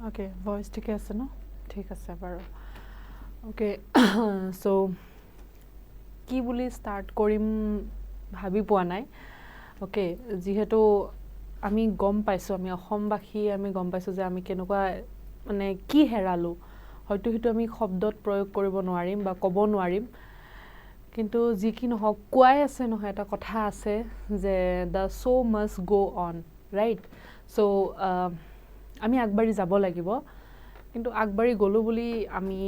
Okay, voice ঠিকে আছে ন ঠিক আছে বাৰু ওকে সো কি বুলি ষ্টাৰ্ট কৰিম ভাবি পোৱা নাই ওকে যেহেতু আমি গম পাইছো আমি অসমবাসী আমি গম পাইছো যে আমি কেনেকুৱা মানে কি হেৰালো হয়তো হিটো আমি শব্দত প্ৰয়োগ কৰিব নোৱাৰিম বা ক'ব নোৱাৰিম কিন্তু যি কি নহওক কোৱাই আছে নহয় এটা কথা আছে যে the show must go on right so আমি আগবাঢ়ি যাব লাগিব কিন্তু আগবাঢ়ি গলো বুলি আমি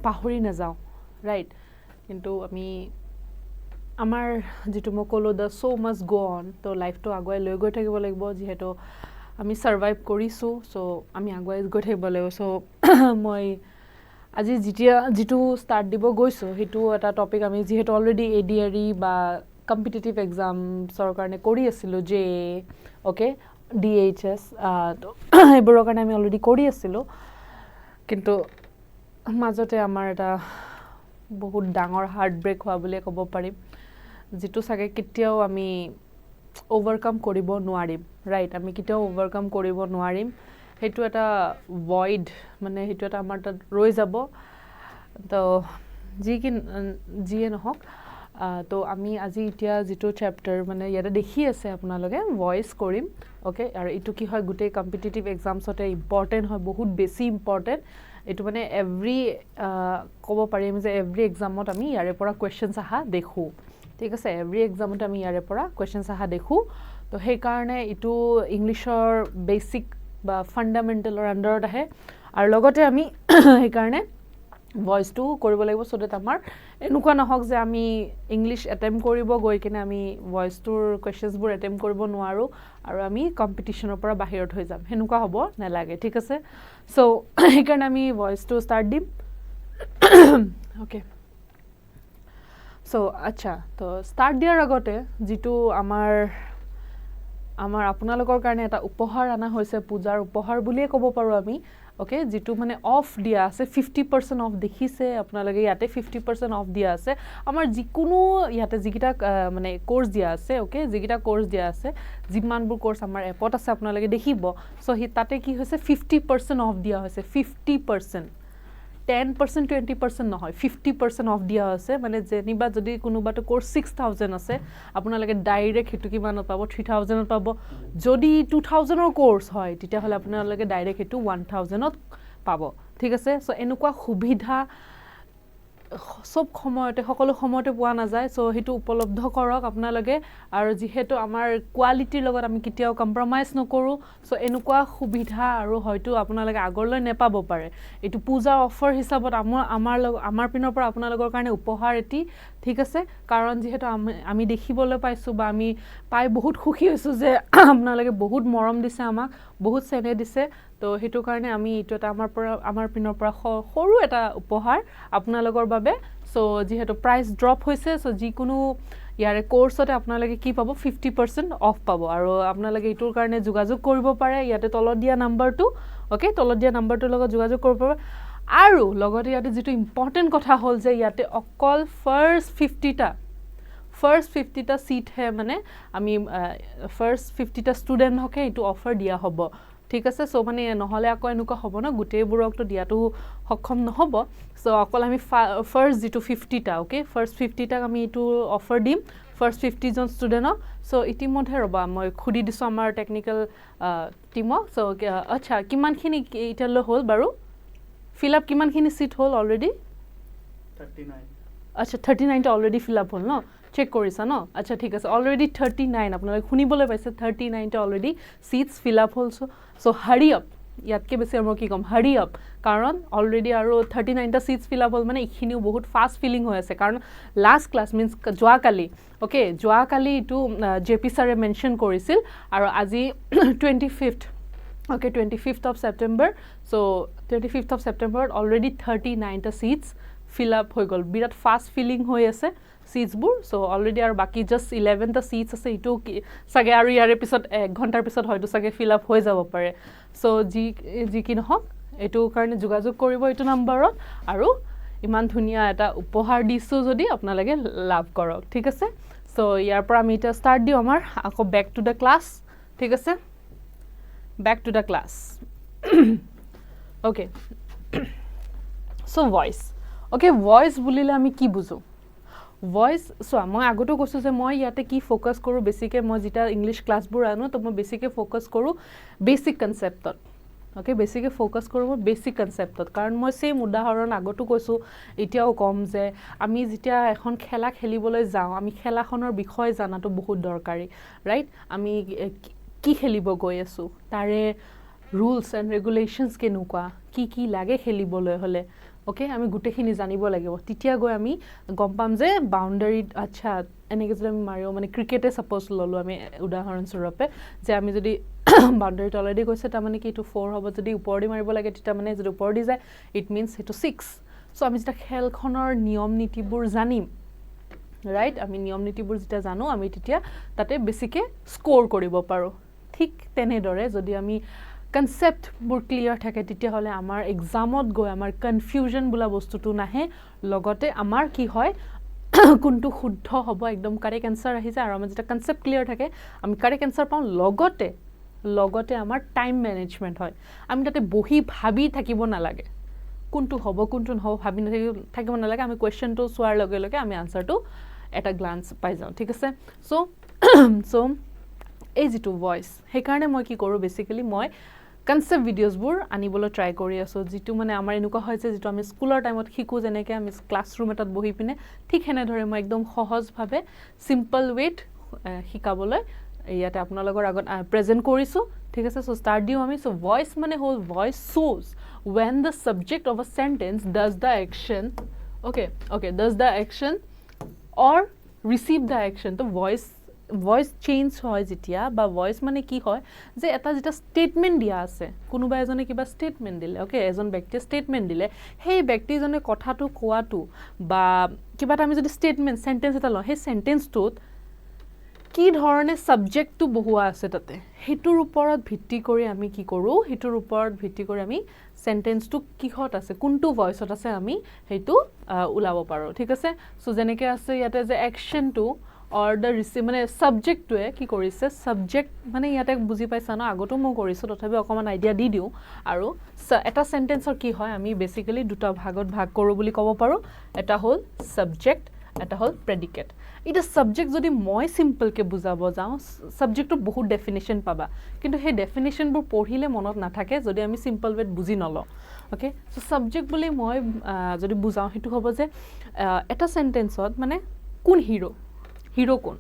পাহৰি নাযাও ৰাইট কিন্তু আমি আমাৰ যেটো মকলো the show must go on তো লাইফটো আগুৱাই লৈ গৈ থাকিব লাগিব যেহেতু আমি সাৰ্ভাইভ কৰিছো সো আমি আগুৱাই গৈ থাকিব লাগিব সো মই আজি যেটো ষ্টাৰ্ট দিব গৈছো হেতু এটা টপিক আমি যেহেতু অলৰেডি এডিআৰই বা কম্পিটিটিভ এক্সামছৰ কাৰণে কৰি আছিলো যে ওকে ডিএইচএস তো এবোৰৰ কাৰণে আমি অলৰেডি কৰি আছিলো কিন্তু মাজতে আমাৰ এটা বহুত ডাঙৰ হাৰ্ট ব্ৰেক হোৱা বুলি ক'ব পাৰিম যেটো সাগে কেতিয়াও আমি ওভাৰকাম কৰিব নোৱাৰিম ৰাইট আমি কেতিয়াও ওভাৰকাম কৰিব নোৱাৰিম হেতু এটা ভয়েড মানে হেতু এটা আমাৰ তাত ৰৈ যাব তো যিয়ে নহওক তো আমি আজি এতিয়া যেটো চ্যাপ্টাৰ মানে ইয়াতে দেখি আছে আপোনালোকে ভয়েস কৰিম ওকে আৰু এটো কি হয় গুটে কম্পিটিটিভ এক্সামছতে ইম্পৰ্টেন্ট হয় বহুত বেছি ইম্পৰ্টেন্ট এটো মানে এভৰি ক'ব পাৰিম যে এভৰি এক্সামত আমি ইয়াৰে পৰা কোৱেশ্চনছ আহা দেখো ঠিক আছে এভৰি এক্সামত আমি ইয়াৰে পৰা কোৱেশ্চনছ আহা দেখো তো সেই কাৰণে এটো ইংলিশৰ বেসিক বা ফান্ডামেন্টালৰ আন্ডাৰত আহে আৰু লগতে আমি সেই কাৰণে ভয়েসটো কৰিব লাগিব সো দ্যাট আমাৰ এনেকুৱা নহওক যে আমি ইংলিশ অ্যাটেম্প কৰিব গৈ কিনে আমি ভয়েসটোৰ কোৱেশ্চনছবোৰ অ্যাটেম্প কৰিব নোৱাৰো আৰু আমি কম্পিটিশনৰ পৰা বাহিৰত হৈ যাম হেনুকা হ'ব নালাগে ঠিক আছে সো এই কাৰণে আমি ভয়েসটো ষ্টাৰ্ট দিম ওকে সো আচ্ছা তো ষ্টাৰ্ট দিয়াৰ আগতে যেটো আমাৰ আপোনালোকৰ কাৰণে এটা উপহাৰ আনা হৈছে পূজাৰ উপহাৰ বুলিয়ে ক'ব পাৰো আমি ওকে যেটো মানে অফ দিয়া আছে 50% অফ দেখিছে আপোনালোকে ইয়াতে 50% অফ দিয়া আছে আমাৰ যিকোনো ইয়াতে যিকিটা মানে কোৰ্স দিয়া আছে ওকে যিকিটা কোৰ্স দিয়া আছে যিমানবোৰ কোৰ্স আমাৰ এপত আছে আপোনালোকে দেখিব সো হি তাতে কি হৈছে 50% অফ দিয়া হৈছে 50% 10% 20% নহয় 50% অফ দিয়া আছে মানে যেনিবা যদি কোনোবাটো কোৰ্স 6000 আছে আপোনালোকে ডাইৰেক্ট হেতু কিমানত পাব 3000 ত পাব যদি 2000 ৰ কোৰ্স হয় তেতিয়া হলে আপোনালোকে ডাইৰেক্ট হেতু 1000 ত পাব ঠিক আছে সো এনেকুৱা সুবিধা সব সময়তে সকলো সময়তে পোৱা নাযায় সো হেতু উপলব্ধ কৰক আপোনালোকে আৰু যেহেতু আমাৰ কোৱালিটিৰ লগত আমি কেতিয়াও কম্প্ৰমাইজ নকৰো সো এনেকুৱা সুবিধা আৰু হয়তো আপোনালোকে আগৰলৈ নেপাব পাৰে এটো পূজা অফাৰ হিচাপত আমাৰ পিনৰ পৰা আপোনালোকৰ কাৰণে উপহাৰ এটি ঠিক আছে কাৰণ যেহেতু আমি দেখিবলৈ পাইছো বা আমি পাই বহুত খুশি হৈছো যে আপোনালোকে বহুত মৰম দিছে আমাক বহুত চেনে দিছে তো হেতু কাৰণে আমি এটো এটা আমাৰ পিনৰ পৰা সৰু এটা উপহাৰ আপোনালোকৰ বাবে সো যেহেতু প্ৰাইস ড্ৰপ হৈছে সো যিকোনো ইয়াৰে কোৰ্সতে আপোনালোকে কি পাব 50% অফ পাব আৰু আপোনালোকে এটোৰ কাৰণে যোগাযোগ কৰিব পাৰে ইয়াতে তলত দিয়া নাম্বাৰটো ওকে তলত দিয়া নাম্বাৰটোৰ লগত যোগাযোগ কৰিব পাৰে আৰু লগতে ইয়াতে যেটো ইম্পৰ্টেন্ট কথা হল যে ইয়াতে অকল ফাৰ্স্ট 50টা সিট হে মানে আমি ফাৰ্স্ট 50টা স্টুডেন্ট হকে এটো অফাৰ দিয়া হ'ব ঠিক আছে সো মানে নহলে আকৌ এনেকুৱা হ'ব না গুটেইবোৰক তো দিয়াটো সক্ষম নহব সো অকল আমি ফাৰ্স্ট যেটো 50টা ওকে ফাৰ্স্ট 50টা আমি এটো অফাৰ দিম ফাৰ্স্ট 50 জন স্টুডেন্টক সো ইতিমধ্যে ৰবা মই খুদি দিছো আমাৰ টেকনিক্যাল টিমক সো আচ্ছা কিমানখিনি ইটালৈ হল বাৰু fill up কিমানখিনি সিট হল অলৰেডি 39 আচ্ছা 39 টা অলৰেডি fill up হল ন চেক কৰিছা ন আচ্ছা ঠিক আছে অলৰেডি 39 আপোনালোকে শুনিবলৈ পাইছে 39 টা অলৰেডি সিটস fill up হল সো হাৰি আপ ইয়াতকে বেছি আমাৰ কি কম হাৰি আপ কাৰণ অলৰেডি আৰু 39 টা সিটস fill up হল মানে ইখিনিও বহুত ফাস্ট ফিলিং হৈ আছে কাৰণ লাষ্ট ক্লাস মিন্স যোৱাকালি ওকে যোৱাকালি টু জেপি সাৰে মেনশন কৰিছিল আৰু আজি 25th okay 25th of September so 25th of September already 39 টা seats fill up হৈ গল বিৰাট ফাস্ট ফিলিং হৈ আছে seats বুৰ so already আৰু বাকি just 11 টা seats আছে ইটো সাগে আৰু ইয়াৰে পিছত 1 ঘণ্টাৰ পিছত হয়তো সাগে fill up হৈ যাব পাৰে so যি কি নহক এটো কাৰণে যোগাযোগ কৰিব এটো নম্বৰত আৰু ইমান ধুনিয়া এটা উপহাৰ দিছো যদি আপোনালোকে লাভ কৰক ঠিক আছে so ইয়াৰ পৰা আমি এটা ষ্টাৰ্ট দিও আমাৰ আকৌ back to the class ঠিক আছে back to the class okay so voice okay voice বুলিলে আমি কি বুঝো ভয়েস চোৱা মই আগতো কৈছোঁ যে মই ইয়াতে কি ফ'কাছ কৰোঁ বেছিকৈ মই যেতিয়া ইংলিছ ক্লাছবোৰ আনো তো মই বেছিকৈ ফ'কাছ কৰোঁ বেছিক কনচেপ্টত ওকে বেছিকৈ ফ'কাছ কৰোঁ মই বেছিক কনচেপ্টত কাৰণ মই চেম উদাহৰণ আগতো কৈছোঁ এতিয়াও ক'ম যে আমি যেতিয়া এখন খেলা খেলিবলৈ যাওঁ আমি খেলাখনৰ বিষয়ে জানাটো বহুত দৰকাৰী ৰাইট আমি কি খেলিব গৈ আছোঁ তাৰে ৰুলছ এণ্ড ৰেগুলেশ্যনছ কেনেকুৱা কি লাগে খেলিবলৈ হ'লে ওকে আমি গোটেইখিনি জানিব লাগিব তেতিয়া গৈ আমি গম পাম যে বাউণ্ডাৰীত আচ্ছা এনেকৈ যদি আমি মাৰিও মানে ক্ৰিকেটে ছাপ'জ ল'লোঁ আমি উদাহৰণস্বৰূপে যে আমি যদি বাউণ্ডাৰীত অলৰেডি গৈছে তাৰমানে কি এইটো 4 হ'ব যদি ওপৰেদি মাৰিব লাগে তেতিয়া মানে যদি ওপৰেদি যায় ইট মিনছ সেইটো 6 চ' আমি যেতিয়া খেলখনৰ নিয়ম নীতিবোৰ জানিম ৰাইট আমি নিয়ম নীতিবোৰ যেতিয়া জানো আমি তেতিয়া তাতে বেছিকৈ স্ক'ৰ কৰিব পাৰোঁ ঠিক তেনেদৰে যদি আমি কনচেপ্টবোৰ ক্লিয়াৰ থাকে তেতিয়াহ'লে আমাৰ এক্সামত গৈ আমাৰ কনফিউজন বোলা বস্তুটো নাহে লগতে আমাৰ কি হয় কোনটো শুদ্ধ হ'ব একদম কাৰেক্ট এনচাৰ আহি যায় আৰু আমাৰ যেতিয়া কনচেপ্ট ক্লিয়াৰ থাকে আমি কাৰেক্ট এনচাৰ পাওঁ লগতে আমাৰ টাইম মেনেজমেণ্ট হয় আমি তাতে বহি ভাবি থাকিব নালাগে কোনটো হ'ব কোনটো নহ'ব ভাবি থাকিব নালাগে আমি কুৱেশ্যনটো চোৱাৰ লগে লগে আমি আনচাৰটো এটা গ্লান্স পাই যাওঁ ঠিক আছে চ' এই যিটো ভইচ সেইকাৰণে মই কি কৰোঁ বেছিকেলি মই কনচেপ্ট ভিডিঅ'জবোৰ আনিবলৈ ট্ৰাই কৰি আছোঁ যিটো মানে আমাৰ এনেকুৱা হয় যে যিটো আমি স্কুলৰ টাইমত শিকোঁ যেনেকৈ আমি ক্লাছৰুম এটাত বহি পিনে ঠিক সেনেদৰে মই একদম সহজভাৱে চিম্পল ৱেত শিকাবলৈ ইয়াতে আপোনালোকৰ আগত প্ৰেজেণ্ট কৰিছোঁ ঠিক আছে চ' ষ্টাৰ্ট দিওঁ আমি চ' ভইচ মানে হ'ল voice শ্ব'জ when the subject of a sentence does the action does the action or receive the action তো ভইচ চেঞ্জ হয় যেতিয়া বা ভইচ মানে কি হয় যে এটা যেতিয়া ষ্টেটমেণ্ট দিয়া আছে কোনোবা এজনে কিবা ষ্টেটমেণ্ট দিলে ওকে এজন ব্যক্তিয়ে ষ্টেটমেণ্ট দিলে সেই ব্যক্তিজনে কথাটো কোৱাটো বা কিবা এটা আমি যদি ষ্টেটমেণ্ট চেণ্টেন্স এটা লওঁ সেই চেণ্টেন্সটোত কি ধৰণে ছাবজেক্টটো বহুৱা আছে তাতে সেইটোৰ ওপৰত ভিত্তি কৰি আমি কি কৰোঁ সেইটোৰ ওপৰত ভিত্তি কৰি আমি চেণ্টেন্সটো কিহত আছে কোনটো ভইচত আছে আমি সেইটো ওলাব পাৰোঁ ঠিক আছে চ' যেনেকৈ আছে ইয়াতে যে একশ্যনটো অৰ দ্য ৰিচিভ মানে ছাবজেক্টটোৱে কি কৰিছে ছাবজেক্ট মানে ইয়াতে বুজি পাইছা ন আগতো মই কৰিছোঁ তথাপি অকণমান আইডিয়া দি দিওঁ আৰু এটা চেণ্টেন্সৰ কি হয় আমি বেছিকেলি দুটা ভাগত ভাগ কৰোঁ বুলি ক'ব পাৰোঁ এটা হ'ল ছাবজেক্ট এটা হ'ল প্ৰেডিকেট এতিয়া ছাবজেক্ট যদি মই চিম্পলকৈ বুজাব যাওঁ ছাবজেক্টটো বহুত ডেফিনেশ্যন পাবা কিন্তু সেই ডেফিনেশ্যনবোৰ পঢ়িলে মনত নাথাকে যদি আমি চিম্পল ৱেত বুজি নলওঁ অ'কে চ' ছাবজেক্ট বুলি মই যদি বুজাওঁ সেইটো হ'ব যে এটা চেণ্টেন্সত মানে কোন হিৰ' কোন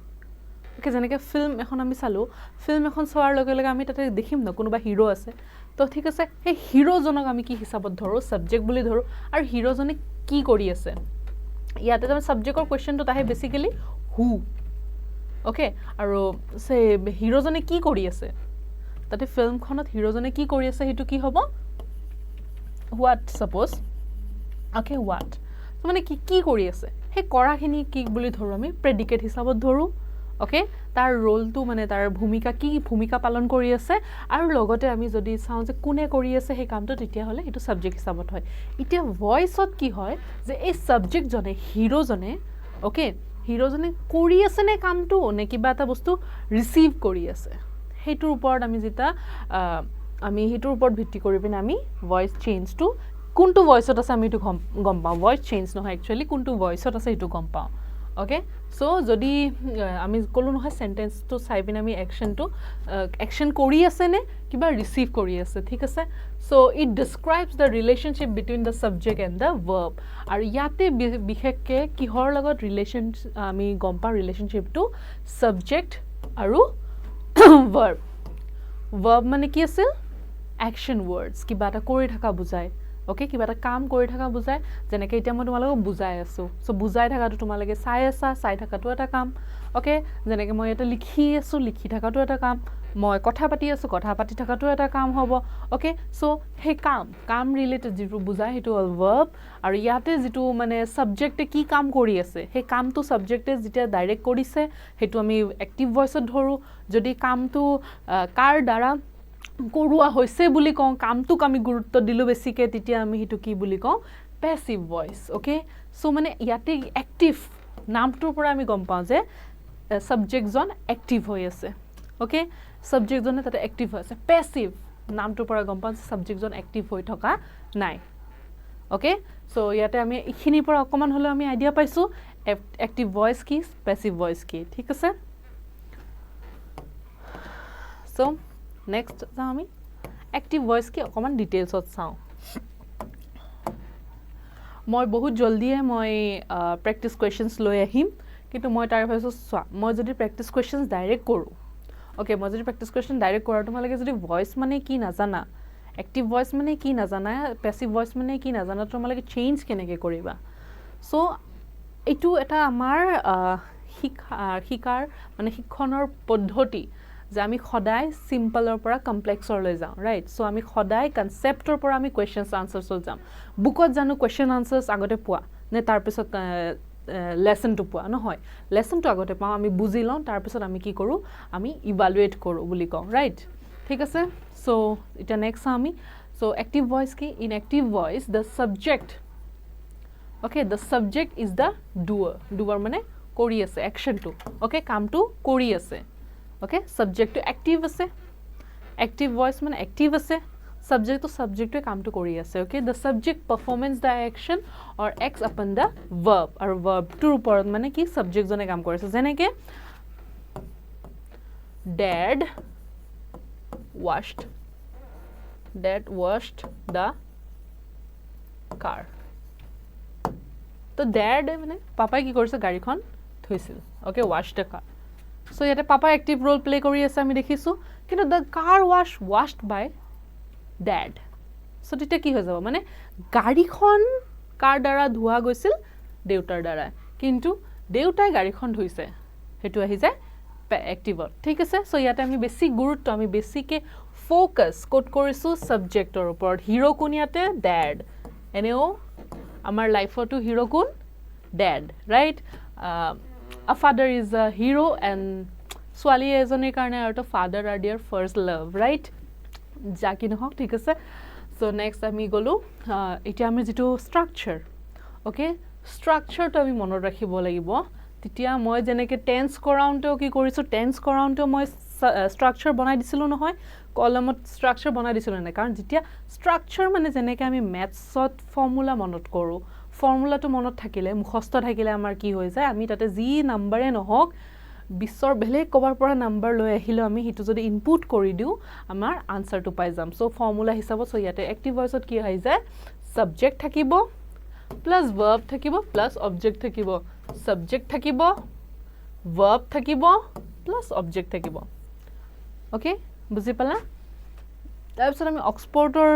অ'কে যেনেকৈ ফিল্ম এখন আমি চালোঁ ফিল্ম এখন চোৱাৰ লগে লগে আমি তাতে দেখিম ন কোনোবা হিৰ' আছে তো ঠিক আছে সেই হিৰ'জনক আমি কি হিচাপত ধৰোঁ ছাবজেক্ট বুলি ধৰোঁ আৰু হিৰ'জনে কি কৰি আছে ইয়াতে তাৰমানে ছাবজেক্টৰ কুৱেশ্যনটোত আহে বেছিকেলি হু অ'কে আৰু হিৰ'জনে কি কৰি আছে তাতে ফিল্মখনত হিৰ'জনে কি কৰি আছে সেইটো কি হ'ব হোৱাট ছাপ'জ অ'কে হোৱাট মানে কি কৰি আছে সেই কৰাখিনি কি বুলি ধৰোঁ আমি প্ৰেডিকেট হিচাপত ধৰোঁ অ'কে তাৰ ৰোলটো মানে তাৰ ভূমিকা পালন কৰি আছে আৰু লগতে আমি যদি চাওঁ যে কোনে কৰি আছে সেই কামটো তেতিয়াহ'লে সেইটো ছাবজেক্ট হিচাপত হয় এতিয়া ভইচত কি হয় যে এই ছাবজেক্টজনে হিৰ'জনে কৰি আছে নে কামটো নে কিবা এটা বস্তু ৰিচিভ কৰি আছে সেইটোৰ ওপৰত আমি যেতিয়া আমি সেইটোৰ ওপৰত ভিত্তি কৰি পিনে আমি ভইচ চেঞ্জটো কোনটো ভইচত আছে আমি এইটো গম পাওঁ ভইচ চেঞ্জ নহয় একচুৱেলি কোনটো ভইচত আছে সেইটো গম পাওঁ অ'কে চ' যদি আমি ক'লোঁ নহয় চেণ্টেন্সটো চাই পিনে আমি একশ্যন কৰি আছে নে কিবা ৰিচিভ কৰি আছে ঠিক আছে so' it describes the relationship between the subject and the verb আৰু ইয়াতে বিশেষকৈ কিহৰ লগত আমি গম পাওঁ ৰিলেশ্যনশ্বিপটো ছাবজেক্ট আৰু ভাৰ্ব মানে কি আছিল একশ্যন ৱৰ্ডছ কিবা এটা কৰি থকা বুজায় অ'কে কিবা এটা কাম কৰি থকা বুজায় যেনেকৈ এতিয়া মই তোমালোকক বুজাই আছোঁ চ' বুজাই থকাটো তোমালোকে চাই থকাটো এটা কাম অ'কে যেনেকৈ মই ইয়াতে লিখি আছোঁ লিখি থকাটো এটা কাম মই কথা পাতি আছোঁ কথা পাতি থকাটো এটা কাম হ'ব অ'কে চ' সেই কাম ৰিলেটেড যিটো বুজায় সেইটো হ'ল ভাৰ্ব আৰু ইয়াতে যিটো মানে ছাবজেক্টে কি কাম কৰি আছে সেই কামটো ছাবজেক্টে যেতিয়া ডাইৰেক্ট কৰিছে সেইটো আমি এক্টিভ ভইচত ধৰোঁ যদি কামটো কাৰ দ্বাৰা কৰোৱা হৈছে বুলি কওঁ কামটোক আমি গুৰুত্ব দিলোঁ বেছিকৈ তেতিয়া আমি সেইটো কি বুলি কওঁ পেছিভ ভইচ অ'কে চ' মানে ইয়াতে এক্টিভ নামটোৰ পৰা আমি গম পাওঁ যে ছাবজেক্টজন এক্টিভ হৈ আছে অ'কে ছাবজেক্টজনে তাতে এক্টিভ হৈ আছে পেছিভ নামটোৰ পৰা গম পাম সাবজেক্টজন এক্টিভ হৈ থকা নাই ওকে সো ইয়াতে আমি ইখিনিৰ পৰা অকমান হলো আমি আইডিয়া পাইছো এক্টিভ ভয়েস কি প্যাসিভ ভয়েস কি ঠিক আছে সো নেক্সট যাও আমি এক্টিভ ভয়েস কি অকমান ডিটেইলছত চাও মই বহুত জলদিয়ে মই প্র্যাকটিস কোয়েশ্চনস লৈ আহিম কিন্তু মই তাৰ ভাইছো চোৱা মই যদি প্ৰ্যাকটিস কোয়েশ্চনস ডাইৰেক্ট কৰো ওকে মই যদি প্ৰ্যাকটিস কোয়েশ্চন ডাইৰেক্ট কৰা তোমালোকে যদি ভয়েস মানে কি নাজানা এক্টিভ ভয়েস মানে কি নাজানা প্যাসিভ ভয়েস মানে কি নাজানা তোমালোকে চেঞ্জ কেনেকৈ কৰিবা সো এটো এটা আমাৰ শিকাৰ মানে শিক্ষণৰ পদ্ধতি যে আমি সদায় সিম্পলৰ পৰা কমপ্লেক্সৰ লৈ যাও ৰাইট সো আমি সদায় কনসেপ্টৰ পৰা আমি কোয়েশ্চনস আনসাৰছ যাম বুকত জানো কোয়েশ্চন আনসাৰছ আগতে পোৱা নে তাৰ পিছত লেসন টু পোৱা নহয় লেসন টু আগতে পাও আমি বুজি লওঁ তাৰ পিছত আমি কি কৰো আমি ইভালুৱেট কৰো বুলি কওঁ ৰাইট ঠিক আছে সো এটা নেক্সট আমি সো এক্টিভ ভয়েস কি in active voice the subject okay the subject is the doer মানে কৰি আছে action to okay কামটো কৰি আছে okay subject to active আছে active voice মানে active আছে subject to কামটো কৰি আছে okay the subject performs the action or acts upon the verb আৰু verb টোৰ ওপৰত মানে কি subject জনে কাম কৰিছে যেনেকে dad washed the car তো ড্যাড মানে পাপাই কি কৰিছে গাড়ীখন ধুইছিল okay wash the car so ইয়াতে পাপা এক্টিভ ৰোল প্লে কৰি আছে আমি দেখিছো কিন্তু the car washed by dad so তেতিয়া কি হৈ যাব মানে গাড়ীখন কাৰ দ্বাৰা ধোৱা গৈছিল দেউতাৰ দ্বাৰা কিন্তু দেউতাই গাড়ীখন ধুইছে হেতু আহি যায় এক্টিভত ঠিক আছে সো ইয়াতে আমি বেছি গুৰুত্ব আমি বেছিকে ফোকাস কোট কৰিছো সাবজেক্টৰ ওপৰত হিৰো কোন ইয়াতে ড্যাড এনেও our life to hero kun dad right a father is a hero and swali ezone karone aru father are their first love right jaki no thik ase so next ami golu eta ami jitu structure okay structure to ami monor rakhibo lagibo titia moi jeneke tense koraunte ki korisu tense koraunte moi structure banai disilu no hoy কলমত structure বনাই দিছিল না কারণ যেতিয়া structure মানে যেনেকে আমি ম্যাথছত formula মনত কৰো ফৰ্মুলাটো মনত থাকিলে মুখস্থ থাকিলে আমাৰ কি হৈ যায় আমি তাতে যি নাম্বাৰে নহওক বিশ্বৰ বেলেগ কবাৰ পৰা নাম্বাৰ লৈ আহিলে আমি হিটো যদি ইনপুট কৰি দিও আমাৰ আনসাৰটো পাই যাম সো ফর্মুলা হিচাপত সো ইয়াতে এক্টিভ ভয়েসত কি হৈ যায় সাবজেক্ট থাকিব প্লাস ভার্ব থাকিব প্লাস অবজেক্ট থাকিব সাবজেক্ট থাকিব ভার্ব থাকিব প্লাস অবজেক্ট থাকিব ওকে বুজি পালা তাৰপিছত আমি অক্সফোৰ্ডৰ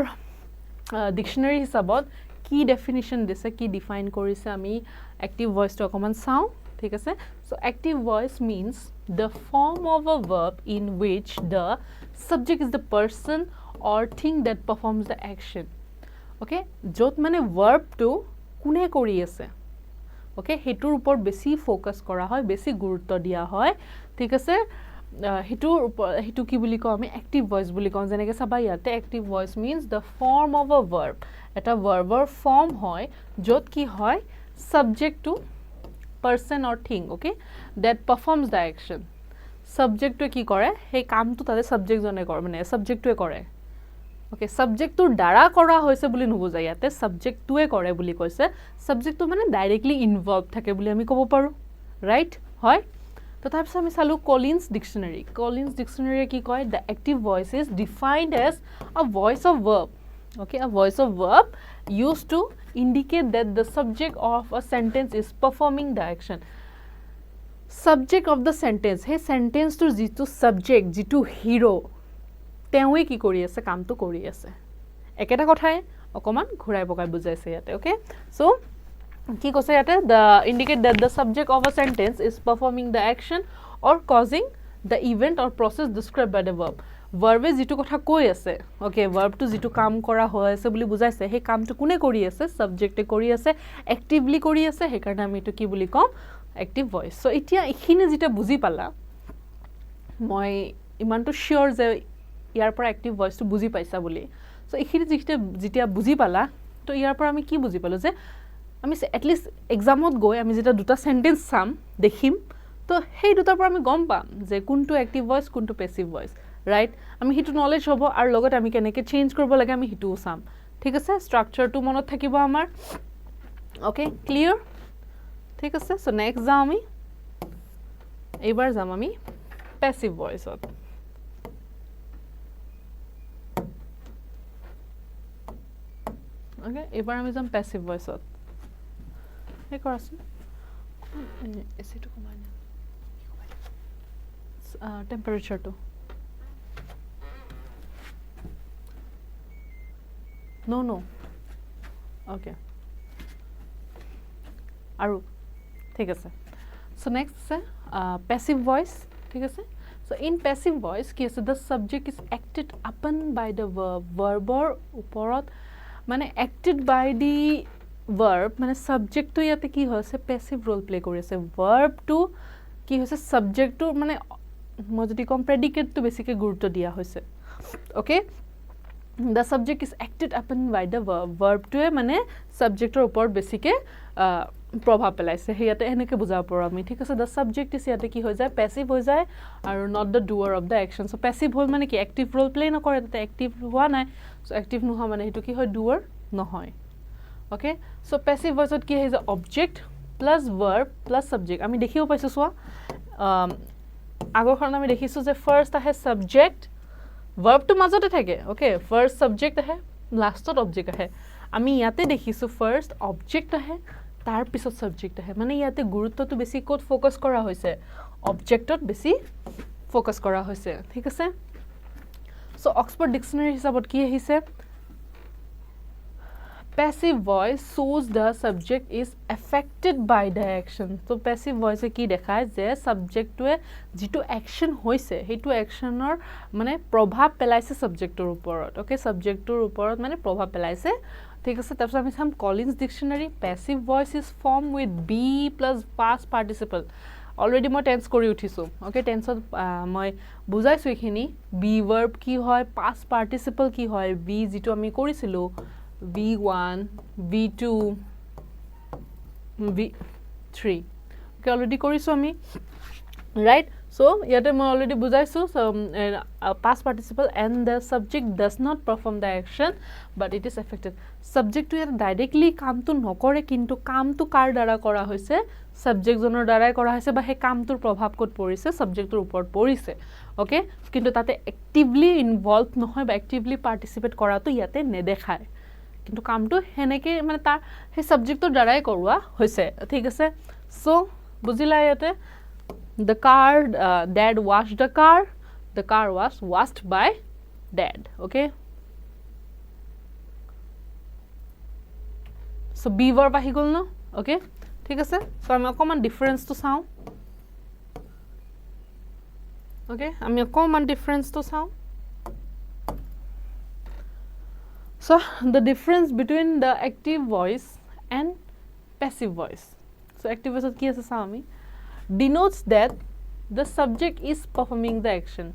ডিকশনাৰী হিচাপত কি ডেফিনিশন দিছে কি ডিফাইন কৰিছে আমি এক্টিভ ভয়েসটো অকমান চাও ঠিক আছে so active voice means the form of a verb in which the subject is the person or thing that performs the action okay যত মানে verb টো কোনে কৰি আছে okay হেতুৰ ওপৰত বেছি ফোকাস কৰা হয় বেছি গুৰুত্ব দিয়া হয় ঠিক আছে হিটো কি বুলি কও আমি এক্টিভ ভয়েস বুলি কও যেনেকে সবাই ইয়াতে active voice means the form of a verb এটা ভাৰ্বৰ ফর্ম হয় যত কি হয় subject to person or thing okay that performs the action subject to কি কৰে সেই কামটো তাতে subject জনে কৰে মানে subject টোৱে কৰে okay subject টোৰ দ্বাৰা কৰা হৈছে বুলি নুবুজায় ইয়াতে subject টোৱে কৰে বুলি কৈছে subject টো মানে ডাইৰেক্টলি ইনভলভ থাকে বুলি আমি ক'ব পাৰো ৰাইট হয় তো তাৰপিছত আমি চালু কলিন্স ডিকশনাৰী কি কয় the active voice is defined as a voice of verb okay a voice of verb used to indicate that the subject of a sentence is performing the action subject of the sentence hey sentence to jitu subject jitu hero teoi ki kori ase kam to kori ase eketa kothai okoman ghurai pokai bujaise yate okay so কি কৈছে ইয়াতে the indicate that the subject of a sentence is performing the action or causing the event or process described by the verb verb জিটো কথা কৈ আছে okay verb to জিটো কাম কৰা হৈ আছে বুলি বুজাইছে সেই কামটো কোনে কৰি আছে subject কৰি আছে actively কৰি আছে হে কাৰণে আমি এটো কি বুলি কম active voice so এতিয়া ইখিনি যেটা বুজি পালা মই ইমানটো sure যে ইয়াৰ পৰা active voice টো বুজি পাইছা বুলি so ইখিনি যেতিয়া বুজি পালা তো ইয়াৰ পৰা আমি কি বুজি পালো যে আমি at least examত গৈ আমি যেটা দুটা সেন্টেন্স চাম দেখিম তো সেই দুটাৰ পৰা আমি গম পাম যে কোনটো এক্টিভ ভয়েস কোনটো প্যাসিভ ভয়েস ৰাইট আমি হিটো নলেজ হ'ব আৰু লগত আমি কেনেকৈ চেঞ্জ কৰিব লাগে আমি হিটোও চাম ঠিক আছে ষ্ট্ৰাকচাৰটো মনত থাকিব আমাৰ ওকে ক্লিয়াৰ ঠিক আছে সো নেক্সট যাওঁ আমি এইবাৰ যাম আমি পেছিভ ভয়েসত ওকে এইবাৰ আমি যাম পেছিভ ভয়েসত এই কৰাচোন এসিটো কমাই না টেম্পাৰেচাৰটো no okay আৰু ঠিক আছে so next আছে passive voice ঠিক আছে so in passive voice কি আছে the subject is acted upon by the verb ওপৰত মানে acted by the verb মানে subject to ইয়াতে কি হৈছে passive role play কৰি আছে verb to কি হৈছে subject to মানে মই যদি কম predicate to বেছিকে গুৰুত্ব দিয়া হৈছে okay the subject is acted upon by the verb to মানে subjector ওপৰত বেছিকে প্ৰভাৱ পেলাইছে হেয়াতে এনেকে বুজাব পাৰো আমি ঠিক আছে the subject is ইয়াতে কি হৈ যায় passive হৈ যায় আৰু not the doer of the action so passive হল মানে কি active role play নকৰে তাতে active হোৱা নাই so active নোহোৱা মানে হেতু কি হয় doer নহয় okay so passive voice কি হয় যে object plus verb plus subject আমি দেখিও পাইছো সোৱা আগৰখন আমি দেখিছো যে first আহে subject verb to মাজতে থাকে okay first subject আহে lastত object আহে আমি ইয়াতে দেখিছো first object আহে তাৰ পিছত subject আহে মানে ইয়াতে গুৰুত্বটো বেছি কোট ফোকাস কৰা হৈছে objectত বেছি ফোকাস কৰা হৈছে ঠিক আছে so oxford dictionary হিচাপত কি আহিছে passive voice shows the subject is affected by the action so passive voice কি দেখায় যে subject টোৱে যেটো action হৈছে হেতু actionৰ মানে প্ৰভাৱ পেলাইছে subjectৰ ওপৰত okay subjectৰ ওপৰত মানে প্ৰভাৱ পেলাইছে ঠিক আছে তাৰপিছত আমি চাম Collins dictionary passive voice is formed with be plus past participle already মই tense কৰি উঠিছো okay tense মই বুজাইছো এখিনি be verb কি হয় past participle কি হয় be যেটো আমি কৰিছিলো V1, V2, V3. Okay, already koriso ami. Right? So, yate moi already bujaisu. So, past participle and the subject does not perform the action, but it is affected. Subject to yate directly kaam tu nokore kintu kaam tu kar dara kora hoise. Subject jonor darai kora hoise ba he kaam tur probhab kot porise subject tur upor porise. Okay? Kintu tate actively involved nohoy ba actively participate kora tu yate nedekhay. কিন্তু কামটো হেনেকে মানে তাৰ হে সাবজেক্টৰ দ্বাৰাই কৰোৱা হৈছে ঠিক আছে সো বুজিলা ইয়াতে the car dad washed the car was washed by dad okay so be verb আহি গল ন okay ঠিক আছে সো আমি অকমান ডিফারেন্স তো চাও okay আমি অকমান ডিফারেন্স তো চাও So, the difference between the active voice and passive voice. So, active voice ki ase sami denotes that the subject is performing the action.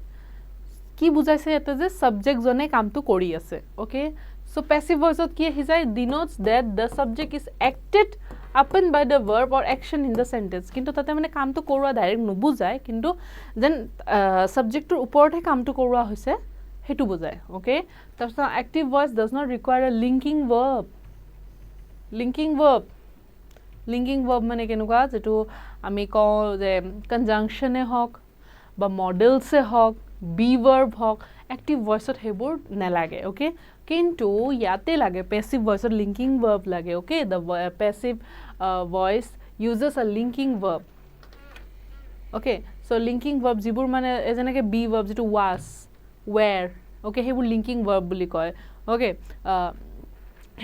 Ki bujaise ete je subject jone kaam tu kori ase. Okay? So, passive voice ki ahi jay denotes that the subject is acted upon by the verb or action in the sentence. Kintu tate mane kaam tu korwa direct no bujay kintu then subject tur upor he kaam tu korwa hoise. হেতু বুজায় okay তাৰপিছত active voice does not require a linking verb মানে কেনেকুৱা যেটো আমি কও যে conjunction এ হক বা models A Haque be verb Haque active voice ত হেবোৰ নালাগে ওকে কিন্তু ইয়াতে লাগে passive voice ত linking verb লাগে okay the passive voice uses a linking verb okay so linking verb যিবোৰ মানে যেনেকে be verb যেটো was where okay hebu linking verb buli koy okay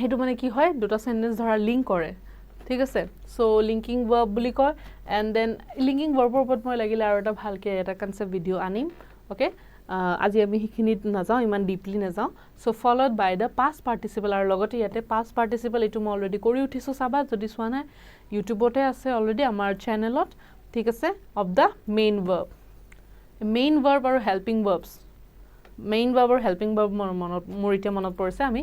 hetu mane ki hoy duta sentence dhara link kore thik ase so linking verb buli koy and then linking verb or upor moi lagile aru eta bhalke eta concept video anim okay aji ami hikhini na jao iman deeply na jao so followed by the past participle aru logote yate past participle etu moi already kori uthisu saba jodi swana youtube ote ase already amar channel ot thik ase of the main verb aru helping verbs main verb or helping verb morite monot porse ami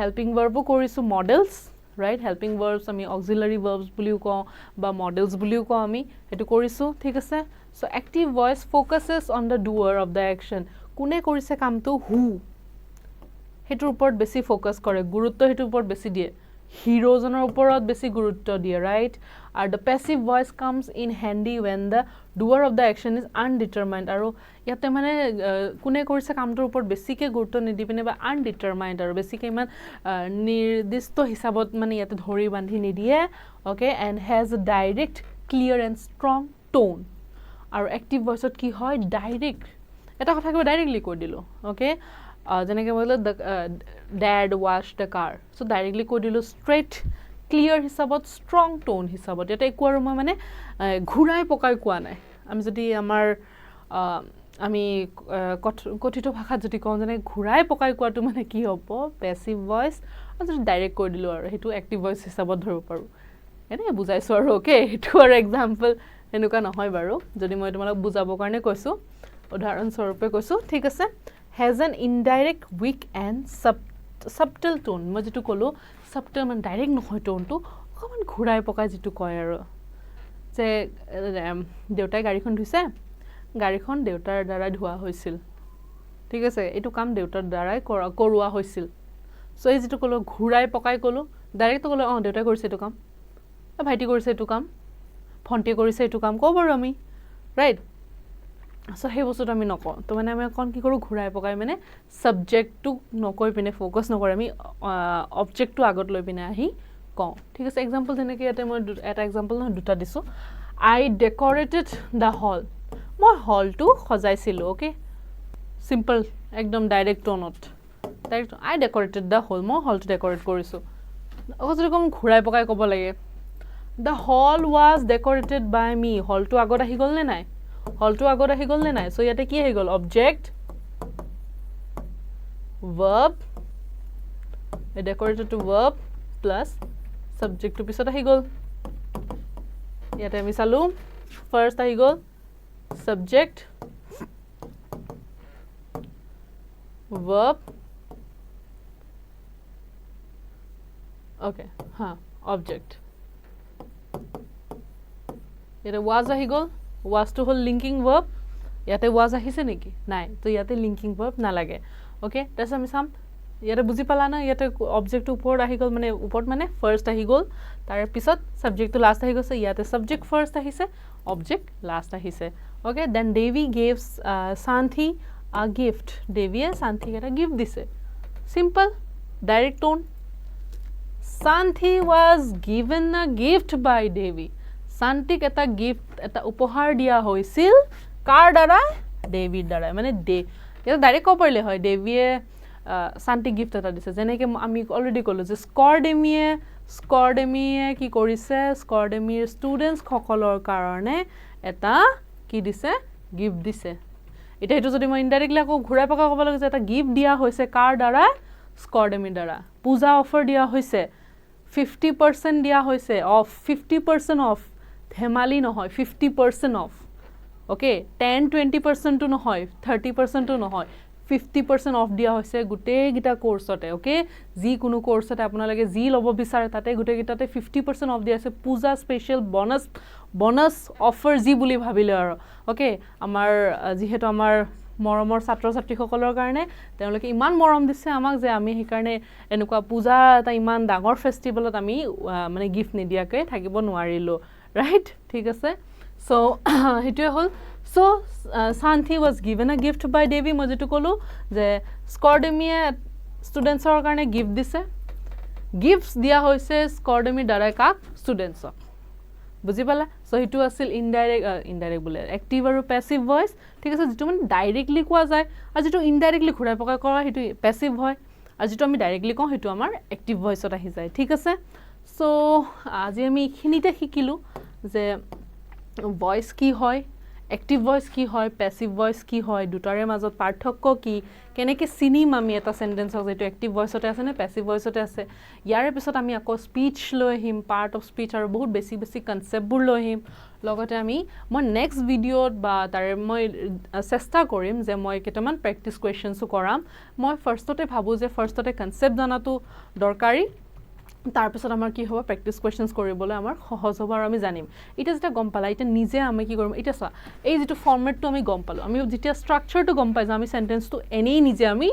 helping verb korisu models right helping verbs ami auxiliary verbs buliu ko ba models buliu ko ami etu korisu thik ase so active voice focuses on the doer of the action কোনে কৰিছে কামটো হু হেতুৰ ওপৰত বেছি focus কৰে গুৰুত্ব হেতুৰ ওপৰত বেছি দিয়ে হিৰোজনৰ ওপৰত বেছি গুৰুত্ব দিয়ে ৰাইট আৰু the passive voice comes in handy when the doer of the action is undetermined আৰু ইয়াতে মানে কোনে কৰিছে কামটোৰ ওপৰত বেছিকে গুৰুত্ব নিদি পিনে বা undetermined আৰু বেছিকে ইমান নিৰ্দিষ্ট হিচাপত মানে ইয়াতে ধৰি বান্ধি নিদিয়ে okay and has a direct clear and strong tone আৰু active voice কি হয় direct এটা কথা কই ডাইৰেক্টলি কৈ দিলো okay যেনেকৈ বলে dad washed the car so directly কৈ দিলো straight clear হিসাবত strong tone হিসাবত এটা একো আৰু মই মানে ঘুৰাই পকাই কোৱা নাই আমি যদি আমাৰ আমি কথিত ভাষাত যদি কওঁ যেনে ঘুৰাই পকাই কোৱাটো মানে কি হ'ব passive voice আৰু যদি ডাইৰেক্ট কৈ দিলো আৰু হেতু active voice হিসাবত ধৰিব পাৰো এনে বুজাইছো আৰু ওকে হেতু আৰু এক্সাম্পল এনেকুৱা নহয় বাৰু যদি মই তোমাক বুজাবৰ কাৰণে কৈছো উদাহৰণ স্বৰূপে কৈছো ঠিক আছে has an indirect weak and subtle tone মই যেটো কলো subtle মানে ডাইৰেক্ট নহয় টোনটো অকমান ঘুৰাই পকাই যেটো কয় আৰু যে দেউতাই গাড়ীখন ধুইছে গাড়ীখন দেউতাৰ দ্বাৰা ধোৱা হৈছিল ঠিক আছে এটো কাম দেউতাৰ দ্বাৰাই কৰোৱা হৈছিল সো এই যেটো কলো ঘুৰাই পকাই কলো ডাইৰেক্ট কলো দেউতাই কৰিছে এটো কাম ভাইটি কৰিছে এটো কাম ফন্টি কৰিছে এটো কাম কও বাৰু আমি ৰাইট সো হে বস্তুটো আমি নকওঁ তো মানে আমি কোন কি কৰো ঘুৰাই পকাই মানে সাবজেক্টটো নকৈ পিনে ফোকাস নকৰে আমি অবজেক্টটো আগত লৈ পিনে আহি কওঁ ঠিক আছে এক্সাম্পল যেনেকৈ ইয়াতে মই এটা এক্সাম্পল নহয় দুটা দিছো I decorated the hall মই হলটো সজাইছিলো ওকে সিম্পল একদম ডাইৰেক্ট টোনত direct I decorated the hall মই হলটো ডেকোৰেট কৰিছো অকল কম ঘুৰাই পকাই ক'ব লাগে the hall was decorated by me হলটো আগত আহি গল নে নাই হলটো আগত আহি গল নে নাই সো ইয়াতে কি আহি গল object verb decorated to verb plus subject to পিছত আহি গল ইয়াতে আমি চালু ফাৰ্স্ট আহি গল subject verb okay object ইয়াতে was আহি গল was to whole linking verb ইয়াতে was আহিছে নেকি নাই তো ইয়াতে linking verb না লাগে ওকে তাছ আমি সাম ইয়াতে বুজি পালা না ইয়াতে অবজেক্ট উপৰ আহি গল মানে উপৰত মানে ফাৰ্স্ট আহি গল তাৰ পিছত সাবজেক্ট টু লাষ্ট আহি গৈছে ইয়াতে সাবজেক্ট ফাৰ্স্ট আহিছে অবজেক্ট লাষ্ট আহিছে okay then Devi gives Santhi a gift দেৱীয়ে Santhi এটা গিফট দিছে simple direct tone Santhi was given a gift by Devi Santik এটা গিফট এটা উপহাৰ দিয়া হৈছিল কাৰ দ্বাৰা দেৱীৰ দ্বাৰা মানে এটা ডাইৰেক্ট কব পাৰিলে হয় দেৱীয়ে Santi গিফট এটা দিছে যেনেকৈ আমি অলৰেডি কলো যে স্কৰ্ডেমিয়ে কি কৰিছে স্কৰ্ডেমিৰ ষ্টুডেন্টস সকলৰ কাৰণে এটা কি দিছে গিফট দিছে এটা হেতু যদি মই ইনডাইৰেক্টলি আকৌ ঘুৰাই পকা ক'ব লাগে যে এটা গিফট দিয়া হৈছে কাৰ দ্বাৰা স্কৰ্ডেমিৰ দ্বাৰা পূজা অফাৰ দিয়া হৈছে 50% দিয়া হৈছে অফ 50% অফ ধেমালি নহয় 50% অফ ওকে 10-20% তো নহয় 30% তো নহয় 50% অফ দিয়া হৈছে গুটে গিটা কোর্সতে ওকে জি কোনো কোর্সতে আপোনালোকে জি লব বিচাৰে তাতে গুটে গিটাতে 50% অফ দিয়া আছে পূজা স্পেশাল বোনাস অফাৰ জি বুলি ভাবিলে আৰু ওকে আমাৰ যেহেতু আমাৰ মৰমৰ ছাত্ৰ ছাত্ৰী সকলৰ কাৰণে তেওঁলোকে ইমান মৰম দিছে আমাক যে আমি সেই কাৰণে এনেকুৱা পূজা এটা ইমান ডাঙৰ ফেষ্টিভেলত আমি মানে গিফট নিদিয়াকৈ থাকিব নোৱাৰিলো ৰাইট ঠিক আছে সো হেতুৱে হল So Santhi was given a gift by Devi মই যেটো কলো যে স্কৰ্ডেমিয়ে ষ্টুডেন্টছৰ কাৰণে গিফট দিছে গিফটস দিয়া হৈছে স্কৰ্ডেমি দ্বাৰা কাক ষ্টুডেন্টছক বুজি পালা সো হেতু আছিল ইনডাইৰেক্ট বুলে এক্টিভ আৰু প্যাসিভ ভয়েস ঠিক আছে যেটো মানে ডাইৰেক্টলি কোৱা যায় আৰু যেটো ইনডাইৰেক্টলি ঘুৰাই পকাই কৰা হেতু প্যাসিভ হয় আৰু যেটো আমি ডাইৰেক্টলি কওঁ হেতু আমাৰ এক্টিভ ভয়েসত আহি যায় ঠিক আছে সো আজি আমি খিনিতে শিকিলো যে ভয়েস কি হয় Active voice কি হয় passive voice কি হয় দুটাৰে মাজত পাৰ্থক্য কি কেনেকৈ চিনিম আমি এটা সেন্টেন্সক যেটো active voice তে আছে নে passive voice তে আছে ইয়াৰ পিছত আমি আকৌ স্পিচ লৈ হিম পাৰ্ট অফ স্পিচ আৰু বহুত বেছি কনসেপ্ট বোৰ লৈ হিম লগতে আমি মই নেক্সট ভিডিঅত বা তাৰে মই চেষ্টা কৰিম যে মই কেইটামান প্ৰেক্টিস কোৱেশ্চনছ কৰাম মই ফাৰ্ষ্টতে ভাবো যে ফাৰ্ষ্টতে কনসেপ্ট জানাটো দৰকাৰী তাৰপিছত আমাৰ কি হ'ব প্ৰেক্টিছ কুৱেশ্যনছ কৰিবলৈ আমাৰ সহজ হ'ব আৰু আমি জানিম এতিয়া যেতিয়া গম পালা এতিয়া নিজে আমি কি কৰিম এতিয়া চোৱা এই যিটো ফৰ্মেটটো আমি গম পালোঁ আমি যেতিয়া ষ্ট্ৰাকচাৰটো গম পাই যাওঁ আমি চেণ্টেন্সটো এনেই নিজে আমি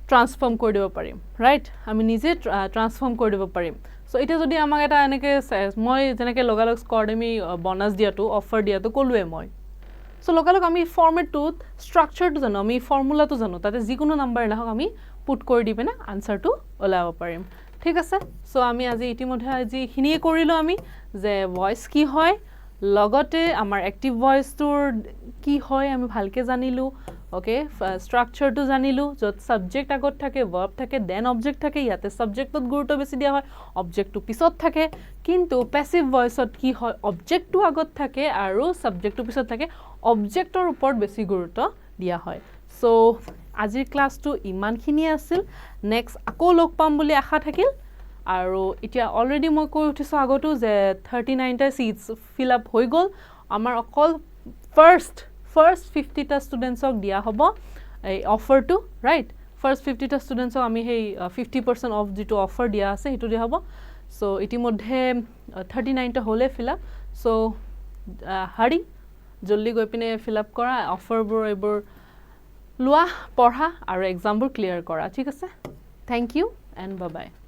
ট্ৰান্সফৰ্ম কৰি দিব পাৰিম ৰাইট আমি নিজে ট্ৰান্সফৰ্ম কৰি দিব পাৰিম চ' এতিয়া যদি আমাক এটা এনেকৈ মই যেনেকৈ লগালগ স্কৰ্ডেমি বনাছ দিয়াটো অফাৰ দিয়াটো ক'লোৱে মই চ' লগালগ আমি ফৰ্মেটটোত ষ্ট্ৰাকচাৰটো জানো আমি ফৰ্মুলাটো জানো তাতে যিকোনো নাম্বাৰ নাহক আমি পুট কৰি দি পিনে আনচাৰটো ওলাব পাৰিম ঠিক আছে চ' আমি আজি ইতিমধ্যে আজি এইখিনিয়ে কৰিলোঁ আমি যে ভইচ কি হয় লগতে আমাৰ এক্টিভ ভইচটোৰ কি হয় আমি ভালকৈ জানিলোঁ অ'কে ষ্ট্ৰাকচাৰটো জানিলোঁ য'ত ছাবজেক্ট আগত থাকে ভাৰ্ব থাকে দেন অবজেক্ট থাকে ইয়াতে ছাবজেক্টত গুৰুত্ব বেছি দিয়া হয় অবজেক্টটো পিছত থাকে কিন্তু পেছিভ ভইচত কি হয় অবজেক্টটো আগত থাকে আৰু ছাবজেক্টটো পিছত থাকে অবজেক্টৰ ওপৰত বেছি গুৰুত্ব দিয়া হয় চ' আজিৰ ক্লাছটো ইমানখিনিয়ে আছিল নেক্সট আকৌ লগ পাম বুলি আশা থাকিল আৰু এতিয়া অলৰেডি মই কৈ উঠিছোঁ আগতো যে 39টা ছিটছ ফিল আপ হৈ গ'ল আমাৰ অকল ফাৰ্ষ্ট 50টা ষ্টুডেণ্টছক দিয়া হ'ব এই অফাৰটো ৰাইট ফাৰ্ষ্ট 50টা ষ্টুডেণ্টছক আমি সেই 50% অফ যিটো অফাৰ দিয়া আছে সেইটো দিয়া হ'ব চ' ইতিমধ্যে 39টা হ'লে ফিল আপ চ' হাৰি জল্দি গৈ পিনে ফিল আপ কৰা অফাৰবোৰ এইবোৰ লোৱা পঢ়া আৰু এক্সামবোৰ ক্লিয়াৰ কৰা ঠিক আছে thank you and bye by